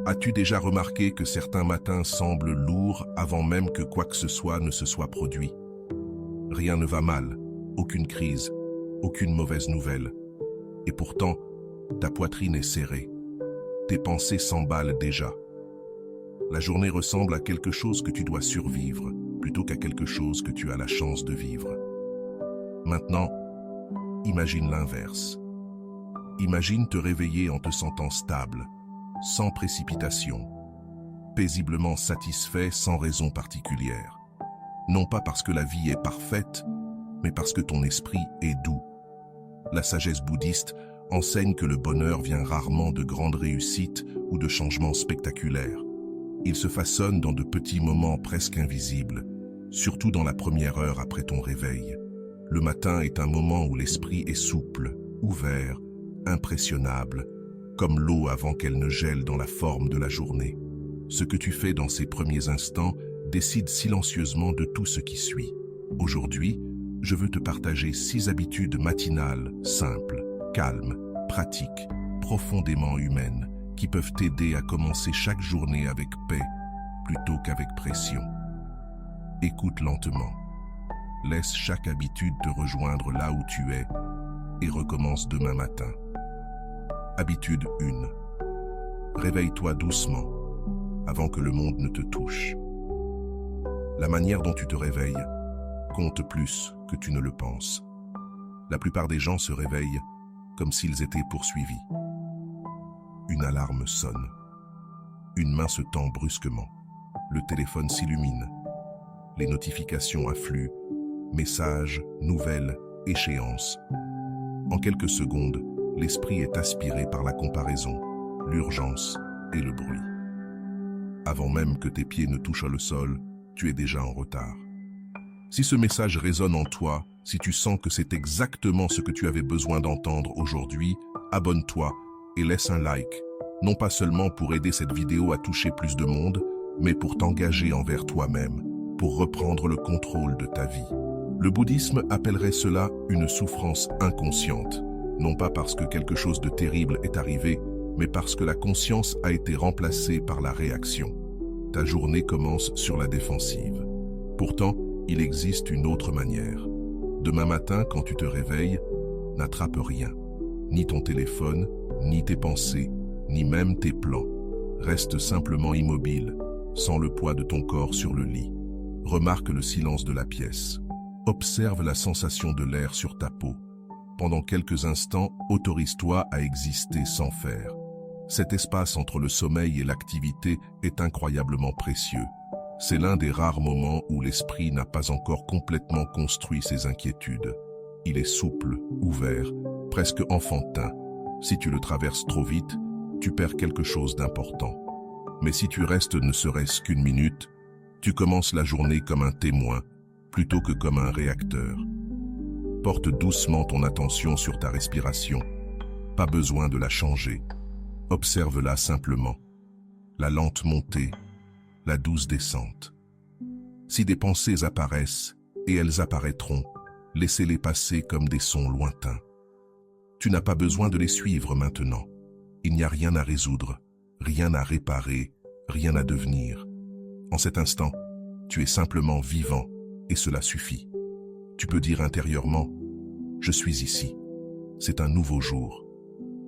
As-tu déjà remarqué que certains matins semblent lourds avant même que quoi que ce soit ne se soit produit? Rien ne va mal, aucune crise, aucune mauvaise nouvelle. Et pourtant, ta poitrine est serrée. Tes pensées s'emballent déjà. La journée ressemble à quelque chose que tu dois survivre, plutôt qu'à quelque chose que tu as la chance de vivre. Maintenant, imagine l'inverse. Imagine te réveiller en te sentant stable, sans précipitation, paisiblement satisfait sans raison particulière. Non pas parce que la vie est parfaite, mais parce que ton esprit est doux. La sagesse bouddhiste enseigne que le bonheur vient rarement de grandes réussites ou de changements spectaculaires. Il se façonne dans de petits moments presque invisibles, surtout dans la première heure après ton réveil. Le matin est un moment où l'esprit est souple, ouvert, impressionnable, comme l'eau avant qu'elle ne gèle dans la forme de la journée. Ce que tu fais dans ces premiers instants décide silencieusement de tout ce qui suit. Aujourd'hui, je veux te partager 6 habitudes matinales, simples, calmes, pratiques, profondément humaines, qui peuvent t'aider à commencer chaque journée avec paix, plutôt qu'avec pression. Écoute lentement. Laisse chaque habitude te rejoindre là où tu es et recommence demain matin. Habitude 1. Réveille-toi doucement, avant que le monde ne te touche. La manière dont tu te réveilles compte plus que tu ne le penses. La plupart des gens se réveillent comme s'ils étaient poursuivis. Une alarme sonne. Une main se tend brusquement. Le téléphone s'illumine. Les notifications affluent. Messages, nouvelles, échéances. En quelques secondes, l'esprit est aspiré par la comparaison, l'urgence et le bruit. Avant même que tes pieds ne touchent le sol, tu es déjà en retard. Si ce message résonne en toi, si tu sens que c'est exactement ce que tu avais besoin d'entendre aujourd'hui, abonne-toi et laisse un like, non pas seulement pour aider cette vidéo à toucher plus de monde, mais pour t'engager envers toi-même, pour reprendre le contrôle de ta vie. Le bouddhisme appellerait cela une souffrance inconsciente, non pas parce que quelque chose de terrible est arrivé, mais parce que la conscience a été remplacée par la réaction. Ta journée commence sur la défensive. Pourtant, il existe une autre manière. Demain matin, quand tu te réveilles, n'attrape rien. Ni ton téléphone, ni tes pensées, ni même tes plans. Reste simplement immobile, sans le poids de ton corps sur le lit. Remarque le silence de la pièce. Observe la sensation de l'air sur ta peau. Pendant quelques instants, autorise-toi à exister sans faire. Cet espace entre le sommeil et l'activité est incroyablement précieux. C'est l'un des rares moments où l'esprit n'a pas encore complètement construit ses inquiétudes. Il est souple, ouvert, presque enfantin. Si tu le traverses trop vite, tu perds quelque chose d'important. Mais si tu restes ne serait-ce qu'une minute, tu commences la journée comme un témoin, plutôt que comme un réacteur. Porte doucement ton attention sur ta respiration. Pas besoin de la changer. Observe-la simplement. La lente montée, la douce descente. Si des pensées apparaissent, et elles apparaîtront, laissez-les passer comme des sons lointains. Tu n'as pas besoin de les suivre maintenant. Il n'y a rien à résoudre, rien à réparer, rien à devenir. En cet instant, tu es simplement vivant, et cela suffit. Tu peux dire intérieurement, « Je suis ici. C'est un nouveau jour.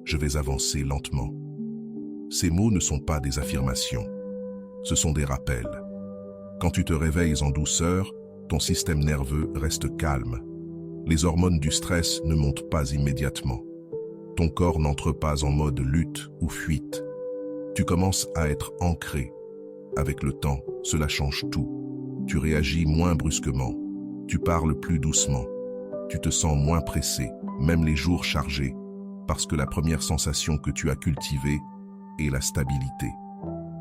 Je vais avancer lentement. » Ces mots ne sont pas des affirmations. Ce sont des rappels. Quand tu te réveilles en douceur, ton système nerveux reste calme. Les hormones du stress ne montent pas immédiatement. Ton corps n'entre pas en mode lutte ou fuite. Tu commences à être ancré. Avec le temps, cela change tout. Tu réagis moins brusquement. Tu parles plus doucement. Tu te sens moins pressé, même les jours chargés, parce que la première sensation que tu as cultivée est la stabilité.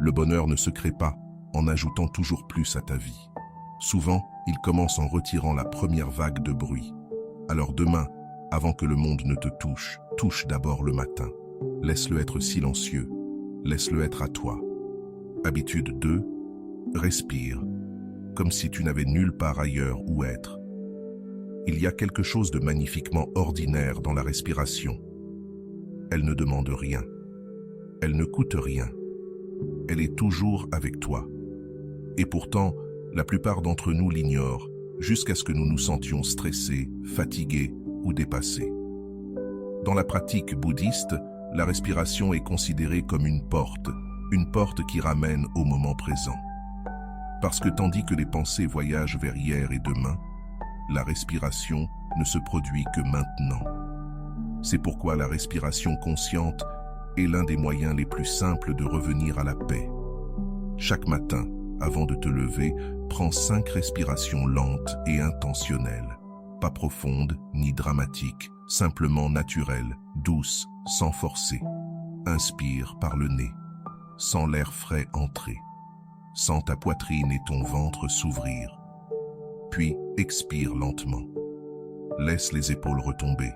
Le bonheur ne se crée pas en ajoutant toujours plus à ta vie. Souvent, il commence en retirant la première vague de bruit. Alors demain, avant que le monde ne te touche, touche d'abord le matin. Laisse-le être silencieux. Laisse-le être à toi. Habitude 2. Respire, comme si tu n'avais nulle part ailleurs où être. Il y a quelque chose de magnifiquement ordinaire dans la respiration. Elle ne demande rien. Elle ne coûte rien. Elle est toujours avec toi. Et pourtant, la plupart d'entre nous l'ignorent, jusqu'à ce que nous nous sentions stressés, fatigués ou dépassés. Dans la pratique bouddhiste, la respiration est considérée comme une porte qui ramène au moment présent. Parce que tandis que les pensées voyagent vers hier et demain, la respiration ne se produit que maintenant. C'est pourquoi la respiration consciente est l'un des moyens les plus simples de revenir à la paix. Chaque matin, avant de te lever, prends 5 respirations lentes et intentionnelles. Pas profondes ni dramatiques, simplement naturelles, douces, sans forcer. Inspire par le nez, sens l'air frais entrer. Sens ta poitrine et ton ventre s'ouvrir. Puis expire lentement. Laisse les épaules retomber.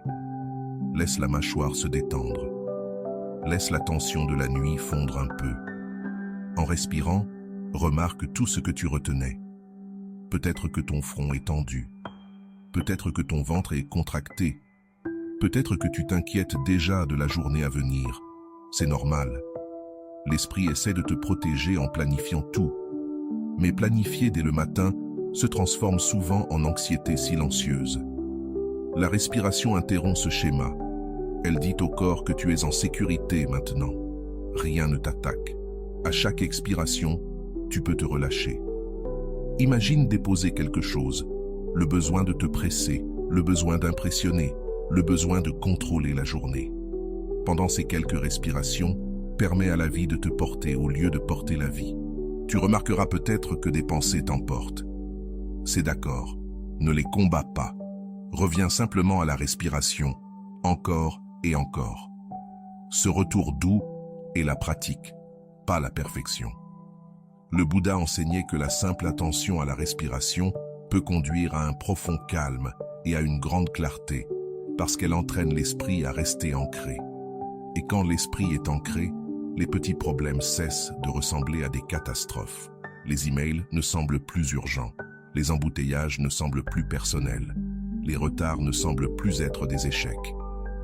Laisse la mâchoire se détendre. Laisse la tension de la nuit fondre un peu. En respirant, remarque tout ce que tu retenais. Peut-être que ton front est tendu. Peut-être que ton ventre est contracté. Peut-être que tu t'inquiètes déjà de la journée à venir. C'est normal. L'esprit essaie de te protéger en planifiant tout. Mais planifier dès le matin se transforme souvent en anxiété silencieuse. La respiration interrompt ce schéma. Elle dit au corps que tu es en sécurité maintenant. Rien ne t'attaque. À chaque expiration, tu peux te relâcher. Imagine déposer quelque chose, le besoin de te presser, le besoin d'impressionner, le besoin de contrôler la journée. Pendant ces quelques respirations, permets à la vie de te porter au lieu de porter la vie. Tu remarqueras peut-être que des pensées t'emportent. C'est d'accord, ne les combats pas. Reviens simplement à la respiration, encore et encore. Ce retour doux est la pratique, pas la perfection. Le Bouddha enseignait que la simple attention à la respiration peut conduire à un profond calme et à une grande clarté, parce qu'elle entraîne l'esprit à rester ancré. Et quand l'esprit est ancré, les petits problèmes cessent de ressembler à des catastrophes. Les emails ne semblent plus urgents, les embouteillages ne semblent plus personnels, les retards ne semblent plus être des échecs.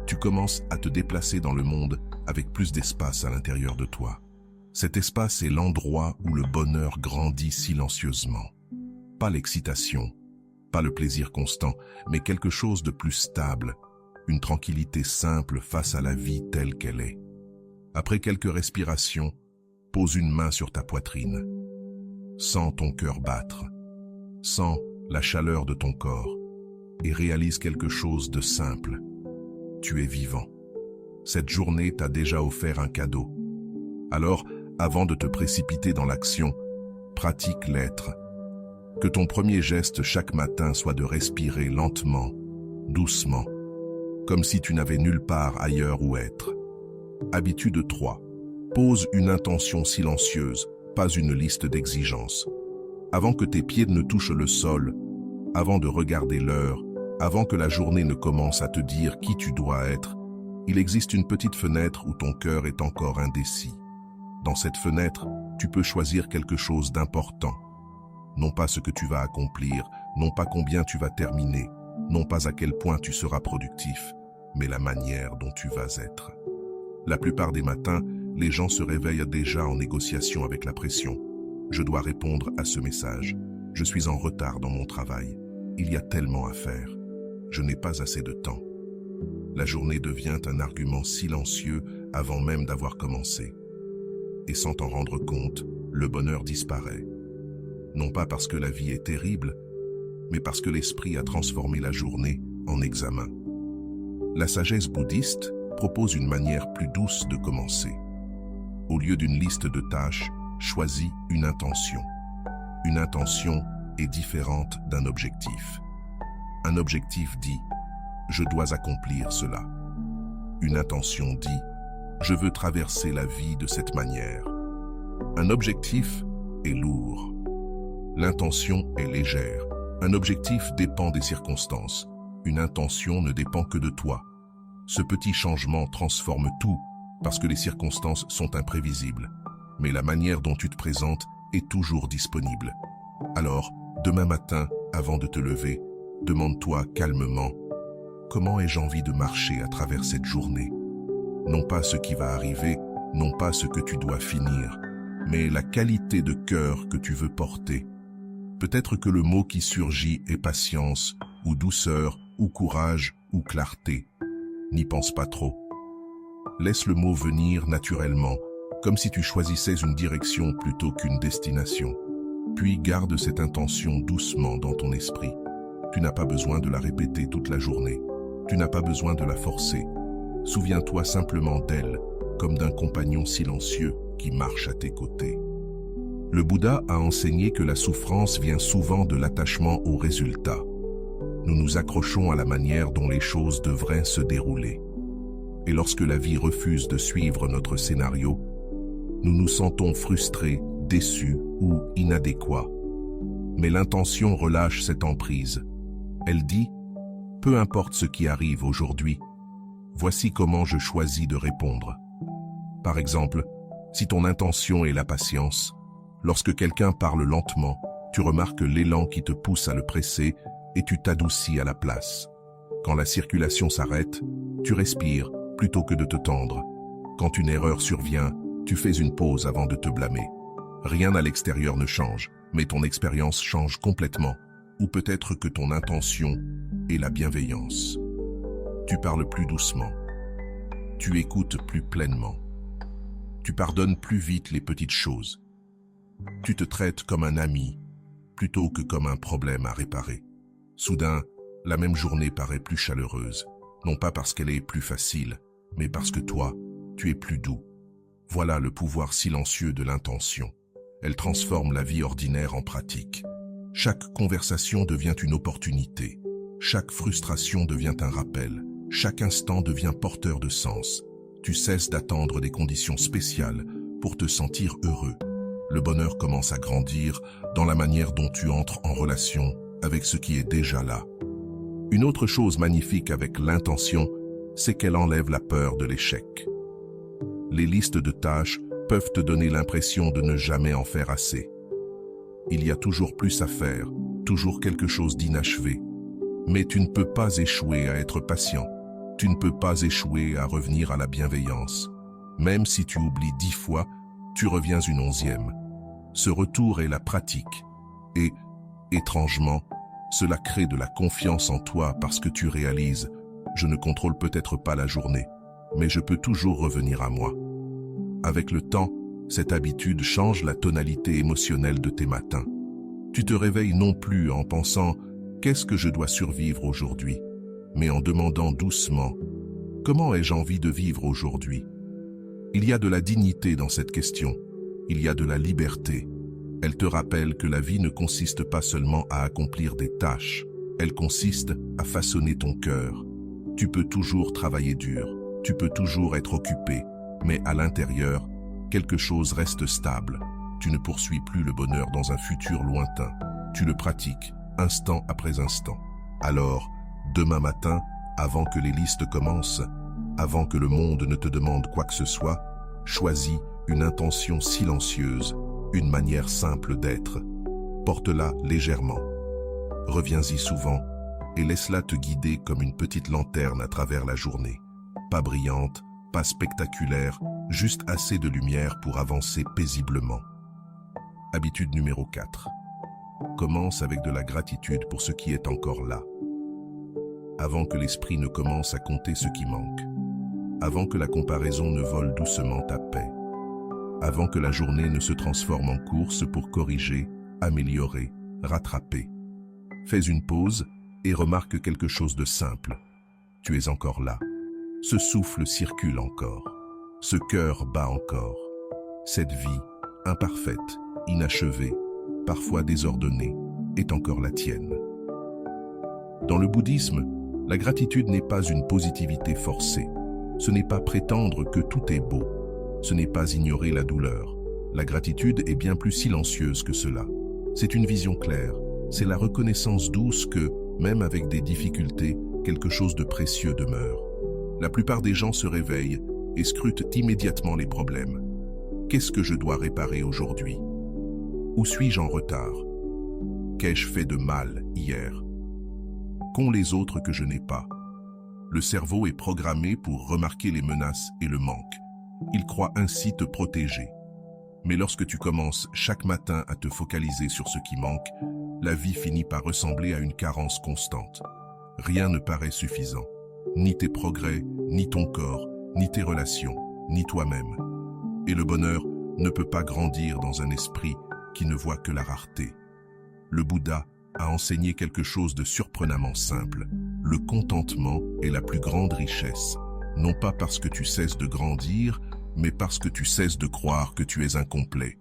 Tu commences à te déplacer dans le monde avec plus d'espace à l'intérieur de toi. Cet espace est l'endroit où le bonheur grandit silencieusement. Pas l'excitation, pas le plaisir constant, mais quelque chose de plus stable, une tranquillité simple face à la vie telle qu'elle est. Après quelques respirations, pose une main sur ta poitrine. Sens ton cœur battre. Sens la chaleur de ton corps et réalise quelque chose de simple. Tu es vivant. Cette journée t'a déjà offert un cadeau. Alors, avant de te précipiter dans l'action, pratique l'être. Que ton premier geste chaque matin soit de respirer lentement, doucement, comme si tu n'avais nulle part ailleurs où être. Habitude 3. Pose une intention silencieuse, pas une liste d'exigences. Avant que tes pieds ne touchent le sol, avant de regarder l'heure, avant que la journée ne commence à te dire qui tu dois être, il existe une petite fenêtre où ton cœur est encore indécis. Dans cette fenêtre, tu peux choisir quelque chose d'important. Non pas ce que tu vas accomplir, non pas combien tu vas terminer, non pas à quel point tu seras productif, mais la manière dont tu vas être. La plupart des matins, les gens se réveillent déjà en négociation avec la pression. Je dois répondre à ce message. Je suis en retard dans mon travail. Il y a tellement à faire. Je n'ai pas assez de temps. La journée devient un argument silencieux avant même d'avoir commencé. Et sans t'en rendre compte, le bonheur disparaît. Non pas parce que la vie est terrible, mais parce que l'esprit a transformé la journée en examen. La sagesse bouddhiste propose une manière plus douce de commencer. Au lieu d'une liste de tâches, choisis une intention. Une intention est différente d'un objectif. Un objectif dit « je dois accomplir cela ». Une intention dit « je veux traverser la vie de cette manière ». Un objectif est lourd. L'intention est légère. Un objectif dépend des circonstances. Une intention ne dépend que de toi. Ce petit changement transforme tout parce que les circonstances sont imprévisibles. Mais la manière dont tu te présentes est toujours disponible. Alors, demain matin, avant de te lever, demande-toi calmement « Comment ai-je envie de marcher à travers cette journée ?» Non pas ce qui va arriver, non pas ce que tu dois finir, mais la qualité de cœur que tu veux porter. Peut-être que le mot qui surgit est patience, ou douceur, ou courage, ou clarté. N'y pense pas trop. Laisse le mot venir naturellement, comme si tu choisissais une direction plutôt qu'une destination. Puis garde cette intention doucement dans ton esprit. Tu n'as pas besoin de la répéter toute la journée. Tu n'as pas besoin de la forcer. Souviens-toi simplement d'elle, comme d'un compagnon silencieux qui marche à tes côtés. Le Bouddha a enseigné que la souffrance vient souvent de l'attachement au résultat. Nous nous accrochons à la manière dont les choses devraient se dérouler. Et lorsque la vie refuse de suivre notre scénario, nous nous sentons frustrés, déçus ou inadéquats. Mais l'intention relâche cette emprise. Elle dit « Peu importe ce qui arrive aujourd'hui, voici comment je choisis de répondre. » Par exemple, si ton intention est la patience, lorsque quelqu'un parle lentement, tu remarques l'élan qui te pousse à le presser et tu t'adoucis à la place. Quand la circulation s'arrête, tu respires plutôt que de te tendre. Quand une erreur survient, tu fais une pause avant de te blâmer. Rien à l'extérieur ne change, mais ton expérience change complètement. Ou peut-être que ton intention est la bienveillance. Tu parles plus doucement. Tu écoutes plus pleinement. Tu pardonnes plus vite les petites choses. Tu te traites comme un ami, plutôt que comme un problème à réparer. Soudain, la même journée paraît plus chaleureuse, non pas parce qu'elle est plus facile, mais parce que toi, tu es plus doux. Voilà le pouvoir silencieux de l'intention. Elle transforme la vie ordinaire en pratique. Chaque conversation devient une opportunité. Chaque frustration devient un rappel. Chaque instant devient porteur de sens. Tu cesses d'attendre des conditions spéciales pour te sentir heureux. Le bonheur commence à grandir dans la manière dont tu entres en relation avec ce qui est déjà là. Une autre chose magnifique avec l'intention, c'est qu'elle enlève la peur de l'échec. Les listes de tâches peuvent te donner l'impression de ne jamais en faire assez. Il y a toujours plus à faire, toujours quelque chose d'inachevé. Mais tu ne peux pas échouer à être patient. Tu ne peux pas échouer à revenir à la bienveillance. Même si tu oublies 10 fois, tu reviens une 11e. Ce retour est la pratique. Et, étrangement, cela crée de la confiance en toi parce que tu réalises « Je ne contrôle peut-être pas la journée, mais je peux toujours revenir à moi ». Avec le temps, cette habitude change la tonalité émotionnelle de tes matins. Tu te réveilles non plus en pensant « Qu'est-ce que je dois survivre aujourd'hui ?» mais en demandant doucement « Comment ai-je envie de vivre aujourd'hui ?» Il y a de la dignité dans cette question. Il y a de la liberté. Elle te rappelle que la vie ne consiste pas seulement à accomplir des tâches. Elle consiste à façonner ton cœur. Tu peux toujours travailler dur. Tu peux toujours être occupé. Mais à l'intérieur, quelque chose reste stable. Tu ne poursuis plus le bonheur dans un futur lointain. Tu le pratiques, instant après instant. Alors, demain matin, avant que les listes commencent, avant que le monde ne te demande quoi que ce soit, choisis une intention silencieuse, une manière simple d'être. Porte-la légèrement. Reviens-y souvent et laisse-la te guider comme une petite lanterne à travers la journée. Pas brillante, pas spectaculaire, juste assez de lumière pour avancer paisiblement. Habitude numéro 4. Commence avec de la gratitude pour ce qui est encore là. Avant que l'esprit ne commence à compter ce qui manque. Avant que la comparaison ne vole doucement ta paix. Avant que la journée ne se transforme en course pour corriger, améliorer, rattraper. Fais une pause et remarque quelque chose de simple. Tu es encore là. Ce souffle circule encore. Ce cœur bat encore. Cette vie, imparfaite, inachevée, parfois désordonnée, est encore la tienne. Dans le bouddhisme, la gratitude n'est pas une positivité forcée. Ce n'est pas prétendre que tout est beau. Ce n'est pas ignorer la douleur. La gratitude est bien plus silencieuse que cela. C'est une vision claire. C'est la reconnaissance douce que, même avec des difficultés, quelque chose de précieux demeure. La plupart des gens se réveillent et scrutent immédiatement les problèmes. Qu'est-ce que je dois réparer aujourd'hui? Où suis-je en retard? Qu'ai-je fait de mal hier? Qu'ont les autres que je n'ai pas? Le cerveau est programmé pour remarquer les menaces et le manque. Il croit ainsi te protéger. Mais lorsque tu commences chaque matin à te focaliser sur ce qui manque, la vie finit par ressembler à une carence constante. Rien ne paraît suffisant. Ni tes progrès, ni ton corps, ni tes relations, ni toi-même. Et le bonheur ne peut pas grandir dans un esprit qui ne voit que la rareté. Le Bouddha a enseigné quelque chose de surprenamment simple. Le contentement est la plus grande richesse, non pas parce que tu cesses de grandir, mais parce que tu cesses de croire que tu es incomplet.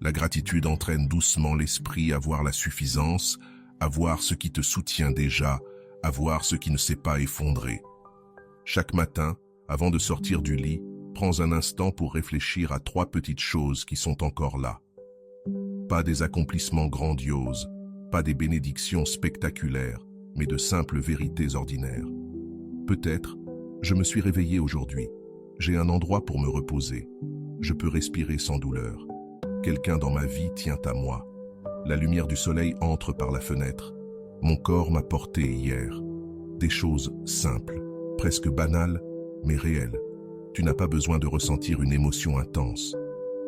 La gratitude entraîne doucement l'esprit à voir la suffisance, à voir ce qui te soutient déjà, à voir ce qui ne s'est pas effondré. Chaque matin, avant de sortir du lit, prends un instant pour réfléchir à 3 petites choses qui sont encore là. Pas des accomplissements grandioses, pas des bénédictions spectaculaires, mais de simples vérités ordinaires. Peut-être, je me suis réveillé aujourd'hui. J'ai un endroit pour me reposer. Je peux respirer sans douleur. Quelqu'un dans ma vie tient à moi. La lumière du soleil entre par la fenêtre. Mon corps m'a porté hier. Des choses simples, presque banales, mais réelles. Tu n'as pas besoin de ressentir une émotion intense.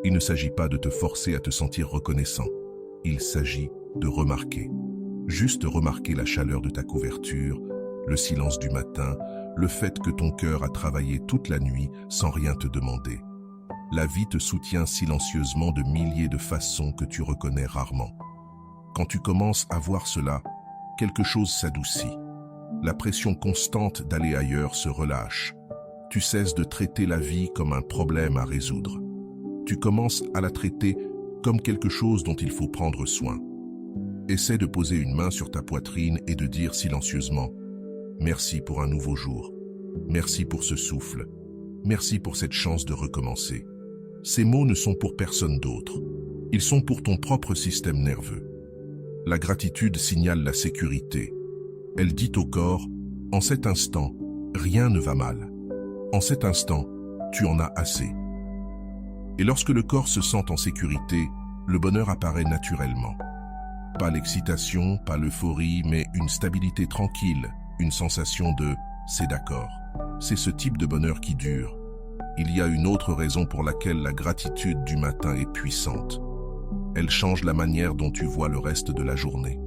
Il ne s'agit pas de te forcer à te sentir reconnaissant. Il s'agit de remarquer. Juste remarquer la chaleur de ta couverture, le silence du matin, le fait que ton cœur a travaillé toute la nuit sans rien te demander. La vie te soutient silencieusement de milliers de façons que tu reconnais rarement. Quand tu commences à voir cela, quelque chose s'adoucit. La pression constante d'aller ailleurs se relâche. Tu cesses de traiter la vie comme un problème à résoudre. Tu commences à la traiter comme quelque chose dont il faut prendre soin. Essaie de poser une main sur ta poitrine et de dire silencieusement « Merci pour un nouveau jour. Merci pour ce souffle. Merci pour cette chance de recommencer. » Ces mots ne sont pour personne d'autre. Ils sont pour ton propre système nerveux. La gratitude signale la sécurité. Elle dit au corps « En cet instant, rien ne va mal. En cet instant, tu en as assez. » Et lorsque le corps se sent en sécurité, le bonheur apparaît naturellement. Pas l'excitation, pas l'euphorie, mais une stabilité tranquille, une sensation de « c'est d'accord ». C'est ce type de bonheur qui dure. Il y a une autre raison pour laquelle la gratitude du matin est puissante. Elle change la manière dont tu vois le reste de la journée.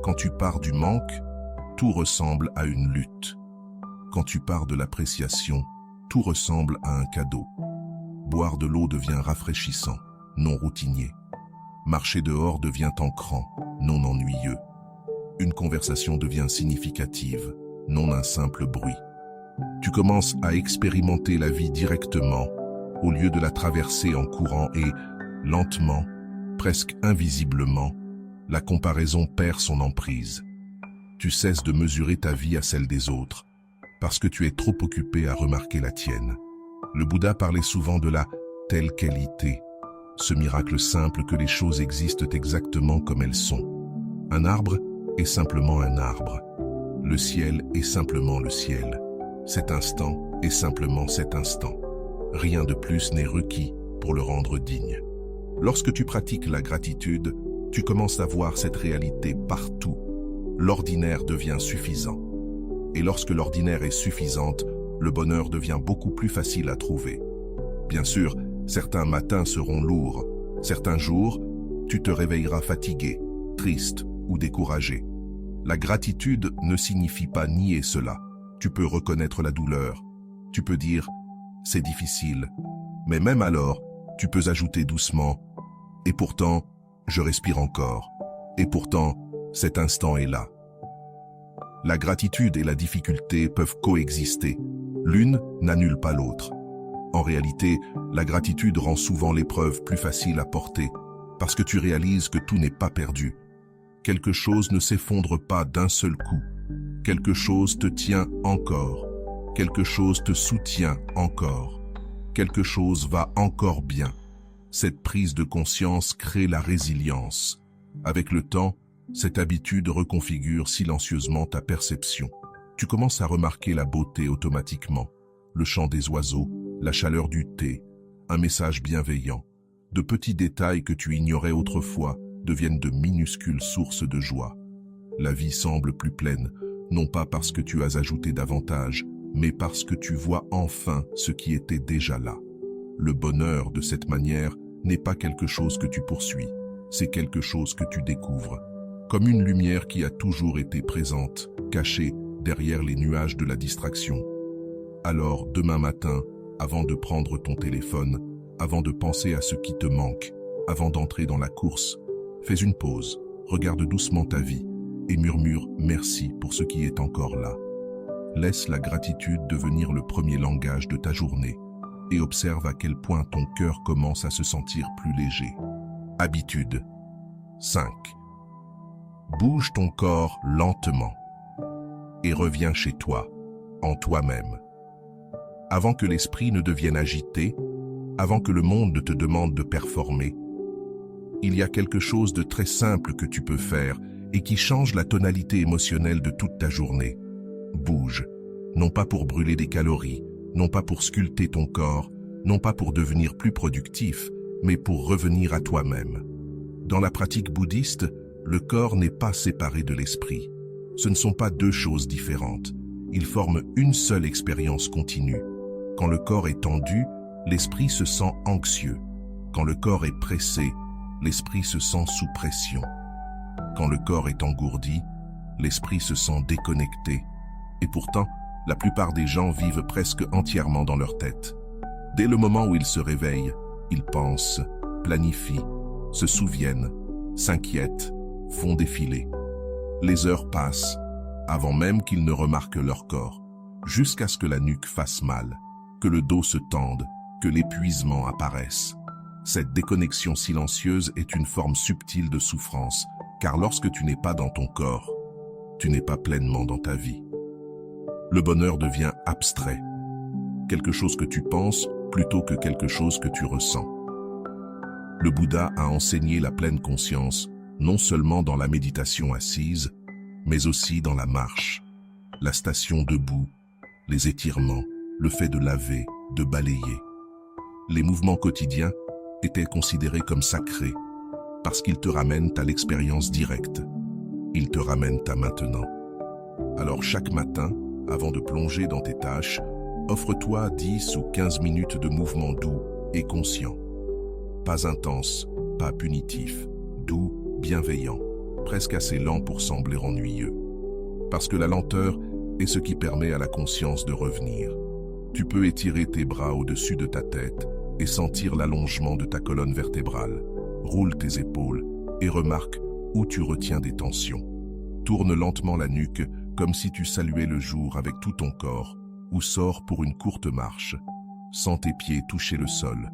Quand tu pars du manque, tout ressemble à une lutte. Quand tu pars de l'appréciation, tout ressemble à un cadeau. Boire de l'eau devient rafraîchissant, non routinier. Marcher dehors devient ancrant, non ennuyeux. Une conversation devient significative, non un simple bruit. Tu commences à expérimenter la vie directement, au lieu de la traverser en courant et, lentement, presque invisiblement, la comparaison perd son emprise. Tu cesses de mesurer ta vie à celle des autres, parce que tu es trop occupé à remarquer la tienne. Le Bouddha parlait souvent de la telle qualité, ce miracle simple que les choses existent exactement comme elles sont. Un arbre est simplement un arbre. Le ciel est simplement le ciel. Cet instant est simplement cet instant. Rien de plus n'est requis pour le rendre digne. Lorsque tu pratiques la gratitude, tu commences à voir cette réalité partout. L'ordinaire devient suffisant. Et lorsque l'ordinaire est suffisante, le bonheur devient beaucoup plus facile à trouver. Bien sûr, certains matins seront lourds. Certains jours, tu te réveilleras fatigué, triste ou découragé. La gratitude ne signifie pas nier cela. Tu peux reconnaître la douleur. Tu peux dire « c'est difficile ». Mais même alors, tu peux ajouter doucement « et pourtant, je respire encore. Et pourtant, cet instant est là ». La gratitude et la difficulté peuvent coexister. L'une n'annule pas l'autre. En réalité, la gratitude rend souvent l'épreuve plus facile à porter parce que tu réalises que tout n'est pas perdu. Quelque chose ne s'effondre pas d'un seul coup. Quelque chose te tient encore. Quelque chose te soutient encore. Quelque chose va encore bien. Cette prise de conscience crée la résilience. Avec le temps, cette habitude reconfigure silencieusement ta perception. Tu commences à remarquer la beauté automatiquement. Le chant des oiseaux, la chaleur du thé, un message bienveillant. De petits détails que tu ignorais autrefois deviennent de minuscules sources de joie. La vie semble plus pleine, non pas parce que tu as ajouté davantage, mais parce que tu vois enfin ce qui était déjà là. Le bonheur, de cette manière, n'est pas quelque chose que tu poursuis, c'est quelque chose que tu découvres, comme une lumière qui a toujours été présente, cachée derrière les nuages de la distraction. Alors, demain matin, avant de prendre ton téléphone, avant de penser à ce qui te manque, avant d'entrer dans la course, fais une pause, regarde doucement ta vie et murmure merci pour ce qui est encore là. Laisse la gratitude devenir le premier langage de ta journée et observe à quel point ton cœur commence à se sentir plus léger. Habitude 5. Bouge ton corps lentement et reviens chez toi, en toi-même. Avant que l'esprit ne devienne agité, avant que le monde te demande de performer, il y a quelque chose de très simple que tu peux faire et qui change la tonalité émotionnelle de toute ta journée. Bouge, non pas pour brûler des calories, non pas pour sculpter ton corps, non pas pour devenir plus productif, mais pour revenir à toi-même. Dans la pratique bouddhiste, le corps n'est pas séparé de l'esprit. Ce ne sont pas deux choses différentes. Ils forment une seule expérience continue. Quand le corps est tendu, l'esprit se sent anxieux. Quand le corps est pressé, l'esprit se sent sous pression. Quand le corps est engourdi, l'esprit se sent déconnecté. Et pourtant, la plupart des gens vivent presque entièrement dans leur tête. Dès le moment où ils se réveillent, ils pensent, planifient, se souviennent, s'inquiètent, font défiler. Les heures passent, avant même qu'ils ne remarquent leur corps, jusqu'à ce que la nuque fasse mal, que le dos se tende, que l'épuisement apparaisse. Cette déconnexion silencieuse est une forme subtile de souffrance, car lorsque tu n'es pas dans ton corps, tu n'es pas pleinement dans ta vie. Le bonheur devient abstrait, quelque chose que tu penses plutôt que quelque chose que tu ressens. Le Bouddha a enseigné la pleine conscience, non seulement dans la méditation assise, mais aussi dans la marche, la station debout, les étirements, le fait de laver, de balayer. Les mouvements quotidiens étaient considérés comme sacrés, parce qu'ils te ramènent à l'expérience directe. Ils te ramènent à maintenant. Alors chaque matin, avant de plonger dans tes tâches, offre-toi 10 ou 15 minutes de mouvement doux et conscient. Pas intense, pas punitif, doux, bienveillant, presque assez lent pour sembler ennuyeux. Parce que la lenteur est ce qui permet à la conscience de revenir. Tu peux étirer tes bras au-dessus de ta tête et sentir l'allongement de ta colonne vertébrale. Roule tes épaules et remarque où tu retiens des tensions. Tourne lentement la nuque comme si tu saluais le jour avec tout ton corps ou sors pour une courte marche. Sens tes pieds toucher le sol.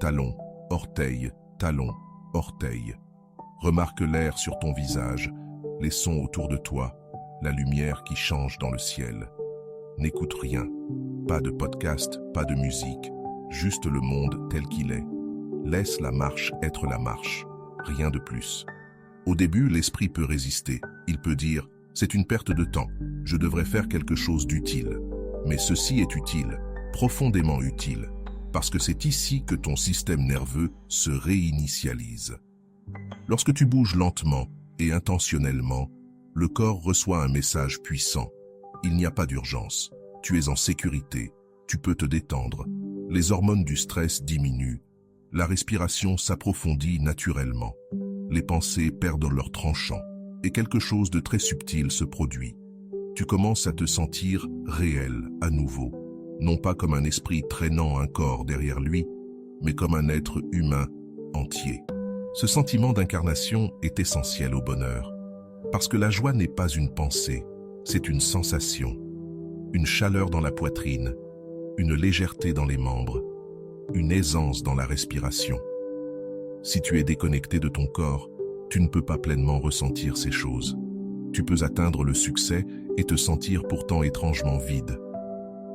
Talons, orteils, talons, orteils. Remarque l'air sur ton visage, les sons autour de toi, la lumière qui change dans le ciel. N'écoute rien, pas de podcast, pas de musique, juste le monde tel qu'il est. Laisse la marche être la marche, rien de plus. Au début, l'esprit peut résister. Il peut dire « c'est une perte de temps, je devrais faire quelque chose d'utile ». Mais ceci est utile, profondément utile, parce que c'est ici que ton système nerveux se réinitialise. Lorsque tu bouges lentement et intentionnellement, le corps reçoit un message puissant. Il n'y a pas d'urgence, tu es en sécurité, tu peux te détendre, les hormones du stress diminuent, la respiration s'approfondit naturellement, les pensées perdent leur tranchant et quelque chose de très subtil se produit. Tu commences à te sentir réel à nouveau, non pas comme un esprit traînant un corps derrière lui, mais comme un être humain entier. Ce sentiment d'incarnation est essentiel au bonheur, parce que la joie n'est pas une pensée, c'est une sensation, une chaleur dans la poitrine, une légèreté dans les membres, une aisance dans la respiration. Si tu es déconnecté de ton corps, tu ne peux pas pleinement ressentir ces choses. Tu peux atteindre le succès et te sentir pourtant étrangement vide.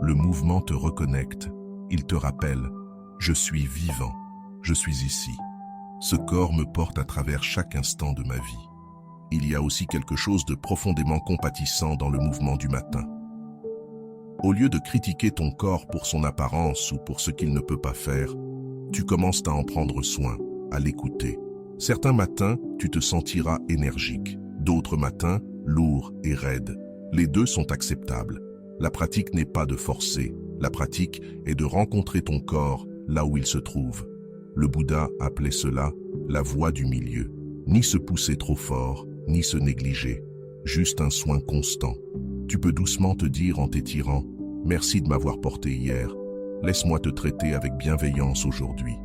Le mouvement te reconnecte, il te rappelle « Je suis vivant, je suis ici ». Ce corps me porte à travers chaque instant de ma vie. Il y a aussi quelque chose de profondément compatissant dans le mouvement du matin. Au lieu de critiquer ton corps pour son apparence ou pour ce qu'il ne peut pas faire, tu commences à en prendre soin, à l'écouter. Certains matins, tu te sentiras énergique. D'autres matins, lourd et raide. Les deux sont acceptables. La pratique n'est pas de forcer. La pratique est de rencontrer ton corps là où il se trouve. Le Bouddha appelait cela la voie du milieu. Ni se pousser trop fort, ni se négliger. Juste un soin constant. Tu peux doucement te dire en t'étirant « Merci de m'avoir porté hier. Laisse-moi te traiter avec bienveillance aujourd'hui. »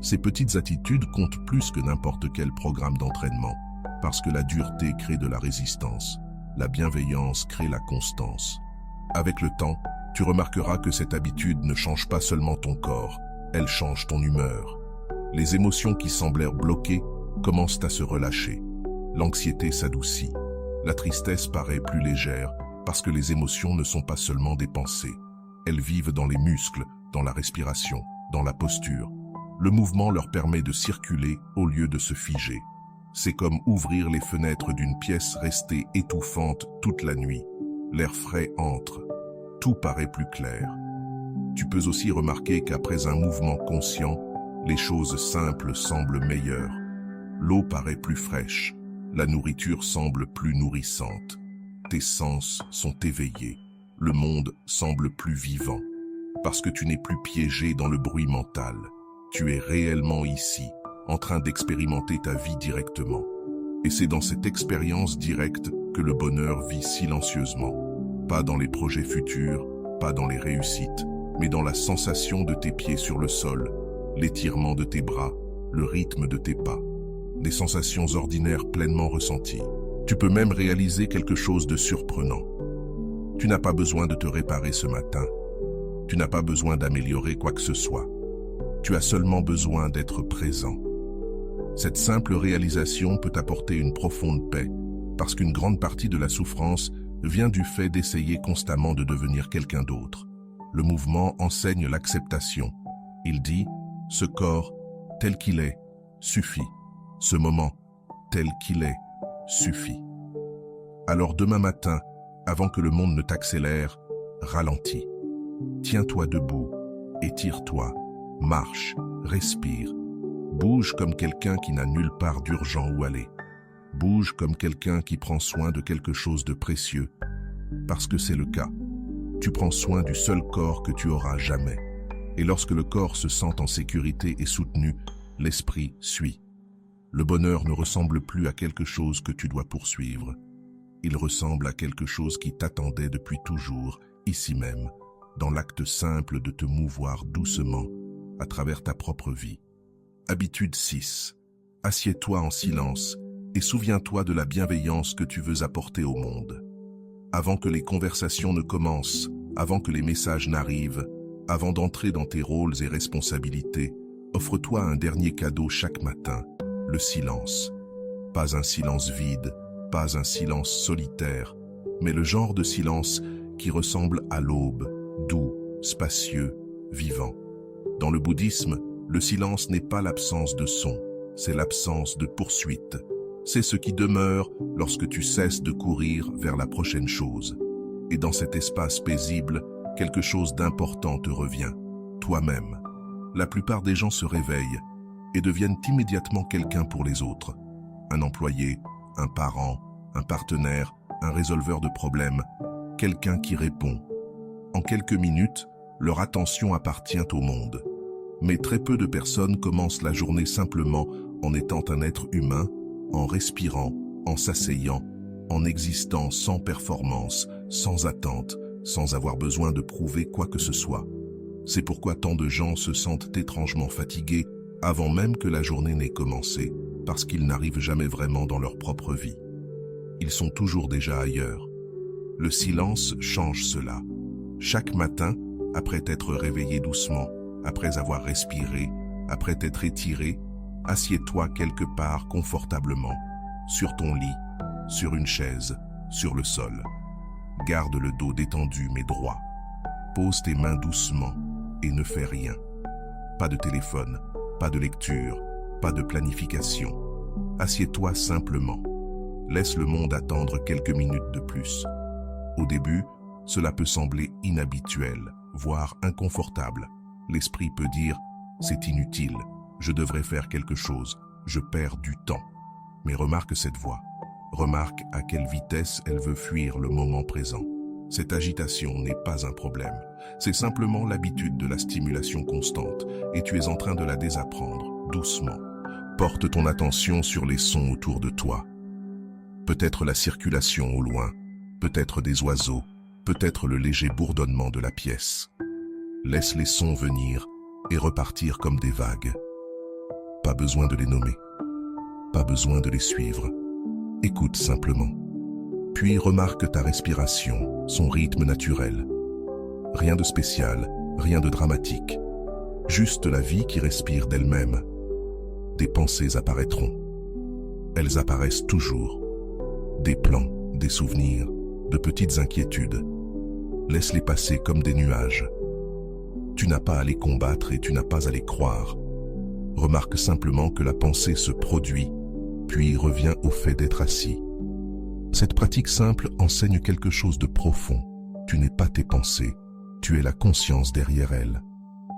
Ces petites attitudes comptent plus que n'importe quel programme d'entraînement, parce que la dureté crée de la résistance. La bienveillance crée la constance. Avec le temps, tu remarqueras que cette habitude ne change pas seulement ton corps, elle change ton humeur. Les émotions qui semblèrent bloquées commencent à se relâcher. L'anxiété s'adoucit. La tristesse paraît plus légère parce que les émotions ne sont pas seulement des pensées. Elles vivent dans les muscles, dans la respiration, dans la posture. Le mouvement leur permet de circuler au lieu de se figer. C'est comme ouvrir les fenêtres d'une pièce restée étouffante toute la nuit. L'air frais entre. Tout paraît plus clair. Tu peux aussi remarquer qu'après un mouvement conscient, les choses simples semblent meilleures. L'eau paraît plus fraîche. La nourriture semble plus nourrissante. Tes sens sont éveillés. Le monde semble plus vivant. Parce que tu n'es plus piégé dans le bruit mental. Tu es réellement ici, en train d'expérimenter ta vie directement. Et c'est dans cette expérience directe que le bonheur vit silencieusement. Pas dans les projets futurs, pas dans les réussites, mais dans la sensation de tes pieds sur le sol, l'étirement de tes bras, le rythme de tes pas. Des sensations ordinaires pleinement ressenties. Tu peux même réaliser quelque chose de surprenant. Tu n'as pas besoin de te réparer ce matin. Tu n'as pas besoin d'améliorer quoi que ce soit. Tu as seulement besoin d'être présent. Cette simple réalisation peut apporter une profonde paix, parce qu'une grande partie de la souffrance vient du fait d'essayer constamment de devenir quelqu'un d'autre. Le mouvement enseigne l'acceptation. Il dit « ce corps, tel qu'il est, suffit. Ce moment, tel qu'il est, suffit. » Alors demain matin, avant que le monde ne t'accélère, ralentis. Tiens-toi debout, étire-toi, marche, respire. Bouge comme quelqu'un qui n'a nulle part d'urgent où aller. Bouge comme quelqu'un qui prend soin de quelque chose de précieux, parce que c'est le cas. Tu prends soin du seul corps que tu auras jamais. Et lorsque le corps se sent en sécurité et soutenu, l'esprit suit. Le bonheur ne ressemble plus à quelque chose que tu dois poursuivre. Il ressemble à quelque chose qui t'attendait depuis toujours, ici même, dans l'acte simple de te mouvoir doucement à travers ta propre vie. Habitude 6. Assieds-toi en silence et souviens-toi de la bienveillance que tu veux apporter au monde. Avant que les conversations ne commencent, avant que les messages n'arrivent, avant d'entrer dans tes rôles et responsabilités, offre-toi un dernier cadeau chaque matin, le silence. Pas un silence vide, pas un silence solitaire, mais le genre de silence qui ressemble à l'aube, doux, spacieux, vivant. Dans le bouddhisme, le silence n'est pas l'absence de son, c'est l'absence de poursuite. C'est ce qui demeure lorsque tu cesses de courir vers la prochaine chose. Et dans cet espace paisible, quelque chose d'important te revient, toi-même. La plupart des gens se réveillent et deviennent immédiatement quelqu'un pour les autres. Un employé, un parent, un partenaire, un résolveur de problèmes, quelqu'un qui répond. En quelques minutes, leur attention appartient au monde. Mais très peu de personnes commencent la journée simplement en étant un être humain, en respirant, en s'asseyant, en existant sans performance, sans attente, sans avoir besoin de prouver quoi que ce soit. C'est pourquoi tant de gens se sentent étrangement fatigués avant même que la journée n'ait commencé, parce qu'ils n'arrivent jamais vraiment dans leur propre vie. Ils sont toujours déjà ailleurs. Le silence change cela. Chaque matin, après t'être réveillé doucement, après avoir respiré, après t'être étiré, assieds-toi quelque part confortablement, sur ton lit, sur une chaise, sur le sol. Garde le dos détendu mais droit. Pose tes mains doucement et ne fais rien. Pas de téléphone, pas de lecture, pas de planification. Assieds-toi simplement. Laisse le monde attendre quelques minutes de plus. Au début, cela peut sembler inhabituel, voire inconfortable. L'esprit peut dire « c'est inutile, je devrais faire quelque chose, je perds du temps ». Mais remarque cette voix. Remarque à quelle vitesse elle veut fuir le moment présent. Cette agitation n'est pas un problème. C'est simplement l'habitude de la stimulation constante et tu es en train de la désapprendre. doucement. Porte ton attention sur les sons autour de toi. Peut-être la circulation au loin, peut-être des oiseaux, peut-être le léger bourdonnement de la pièce. Laisse les sons venir et repartir comme des vagues. Pas besoin de les nommer, pas besoin de les suivre. Écoute simplement. Puis remarque ta respiration, son rythme naturel. Rien de spécial, rien de dramatique. Juste la vie qui respire d'elle-même. Des pensées apparaîtront. Elles apparaissent toujours. Des plans, des souvenirs, de petites inquiétudes. Laisse-les passer comme des nuages. Tu n'as pas à les combattre et tu n'as pas à les croire. Remarque simplement que la pensée se produit, puis revient au fait d'être assis. Cette pratique simple enseigne quelque chose de profond. Tu n'es pas tes pensées, tu es la conscience derrière elles.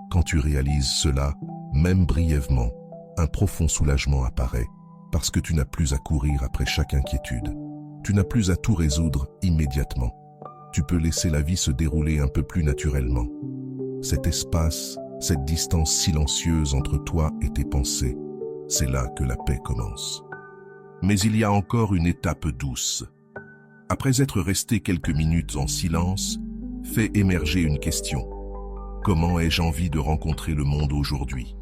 Quand tu réalises cela, même brièvement, un profond soulagement apparaît, parce que tu n'as plus à courir après chaque inquiétude. Tu n'as plus à tout résoudre immédiatement. Tu peux laisser la vie se dérouler un peu plus naturellement. Cet espace, cette distance silencieuse entre toi et tes pensées, c'est là que la paix commence. Mais il y a encore une étape douce. Après être resté quelques minutes en silence, fais émerger une question. Comment ai-je envie de rencontrer le monde aujourd'hui?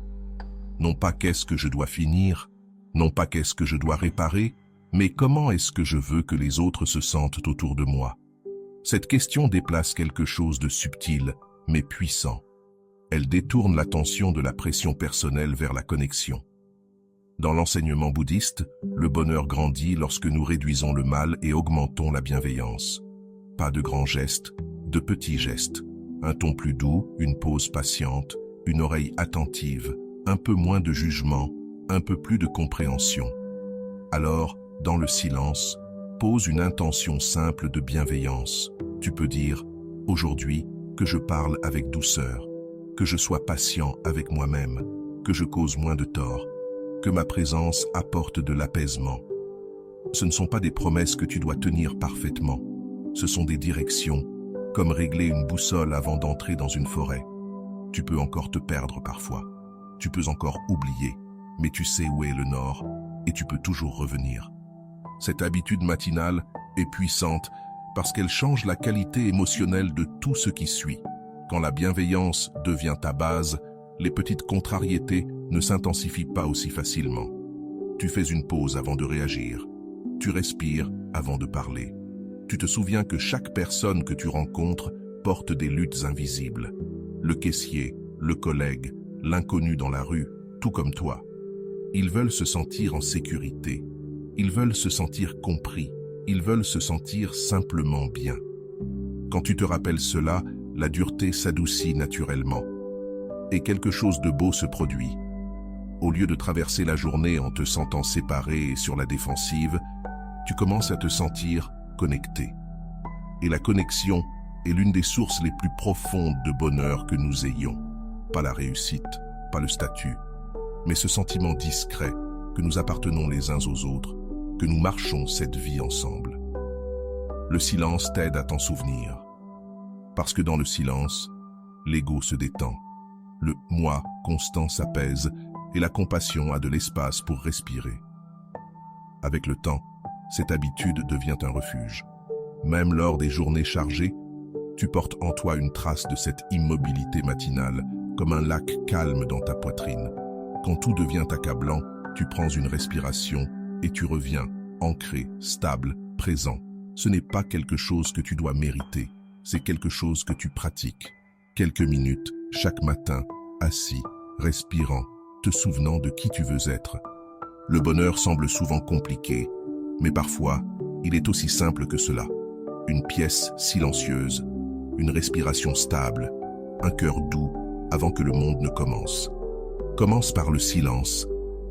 Non pas qu'est-ce que je dois finir, non pas qu'est-ce que je dois réparer, mais comment est-ce que je veux que les autres se sentent autour de moi? Cette question déplace quelque chose de subtil, mais puissant. Elle détourne l'attention de la pression personnelle vers la connexion. Dans l'enseignement bouddhiste, le bonheur grandit lorsque nous réduisons le mal et augmentons la bienveillance. Pas de grands gestes, de petits gestes. Un ton plus doux, une pause patiente, une oreille attentive, un peu moins de jugement, un peu plus de compréhension. Alors, dans le silence, pose une intention simple de bienveillance. Tu peux dire « Aujourd'hui, que je parle avec douceur, que je sois patient avec moi-même, que je cause moins de tort, que ma présence apporte de l'apaisement. » Ce ne sont pas des promesses que tu dois tenir parfaitement. Ce sont des directions, comme régler une boussole avant d'entrer dans une forêt. Tu peux encore te perdre parfois. Tu peux encore oublier, mais tu sais où est le nord et tu peux toujours revenir. Cette habitude matinale est puissante parce qu'elle change la qualité émotionnelle de tout ce qui suit. Quand la bienveillance devient ta base, les petites contrariétés ne s'intensifient pas aussi facilement. Tu fais une pause avant de réagir. Tu respires avant de parler. Tu te souviens que chaque personne que tu rencontres porte des luttes invisibles. Le caissier, le collègue, l'inconnu dans la rue, tout comme toi. Ils veulent se sentir en sécurité. Ils veulent se sentir compris. Ils veulent se sentir simplement bien. Quand tu te rappelles cela, la dureté s'adoucit naturellement. Et quelque chose de beau se produit. Au lieu de traverser la journée en te sentant séparé et sur la défensive, tu commences à te sentir connecté. Et la connexion est l'une des sources les plus profondes de bonheur que nous ayons. Pas la réussite, pas le statut, mais ce sentiment discret que nous appartenons les uns aux autres, que nous marchons cette vie ensemble. Le silence t'aide à t'en souvenir. Parce que dans le silence, l'ego se détend. Le « moi » constant s'apaise et la compassion a de l'espace pour respirer. Avec le temps, cette habitude devient un refuge. Même lors des journées chargées, tu portes en toi une trace de cette immobilité matinale, comme un lac calme dans ta poitrine. Quand tout devient accablant, tu prends une respiration et tu reviens, ancré, stable, présent. Ce n'est pas quelque chose que tu dois mériter, c'est quelque chose que tu pratiques. Quelques minutes, chaque matin, assis, respirant, te souvenant de qui tu veux être. Le bonheur semble souvent compliqué, mais parfois, il est aussi simple que cela. Une pièce silencieuse, une respiration stable, un cœur doux avant que le monde ne commence. Commence par le silence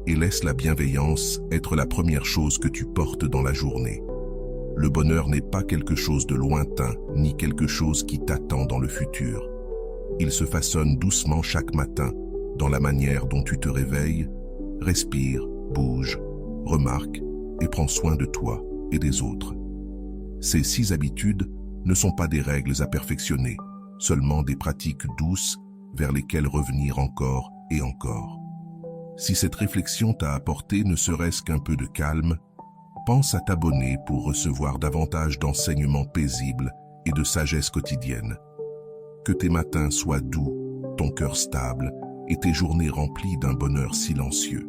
et laisse la bienveillance être la première chose que tu portes dans la journée. Le bonheur n'est pas quelque chose de lointain, ni quelque chose qui t'attend dans le futur. Il se façonne doucement chaque matin, dans la manière dont tu te réveilles, respire, bouge, remarque et prends soin de toi et des autres. Ces 6 habitudes ne sont pas des règles à perfectionner, seulement des pratiques douces vers lesquelles revenir encore et encore. Si cette réflexion t'a apporté ne serait-ce qu'un peu de calme, pense à t'abonner pour recevoir davantage d'enseignements paisibles et de sagesse quotidienne. Que tes matins soient doux, ton cœur stable et tes journées remplies d'un bonheur silencieux.